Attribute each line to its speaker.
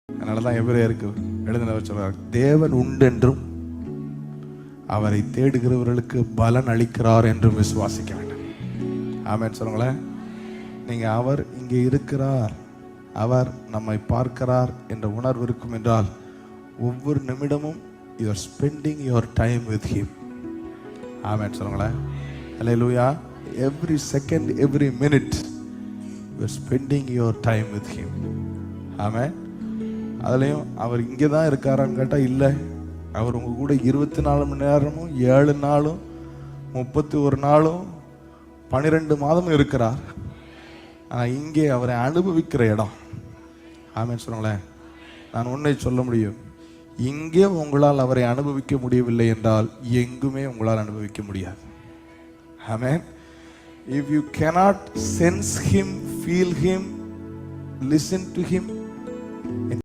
Speaker 1: அதனாலதான் எபிரேயருக்கு எழுதினவர் சொல்றார், தேவன் உண்டென்றும் அவரை தேடுகிறவர்களுக்கு பலன் அளிக்கிறார் என்றும் விசுவாசிக்க வேண்டும். ஆமென் சொல்லுங்களேன். நீங்க அவர் இங்கே இருக்கிறார், அவர் நம்மை பார்க்கிறார் என்ற உணர்வு இருக்கும் என்றால் ஒவ்வொரு நிமிடமும் you are spending your time with him. ஆமென் சொல்லுங்களேன். ஹல்லேலூயா. every second, every minute you are spending your time with him. ஆமென். அதுலயும் அவர் இங்கே தான் இருக்காரான்னு கேட்டா இல்லை, அவர் உங்க கூட 24 மணி நேரமும் 7 நாளும் 31 நாளும் 12 மாதமும் இருக்கிறார். ஆனா இங்கே அவரை அனுபவிக்கிற இடம். ஆமென் சொல்லுங்களேன். நான் உன்னை சொல்ல முடியும், இங்கே உங்களால் அவரை அனுபவிக்க முடியவில்லை என்றால் எங்குமே உங்களால் அனுபவிக்க முடியாது. ஆமென். If you cannot sense him, feel him, listen to him,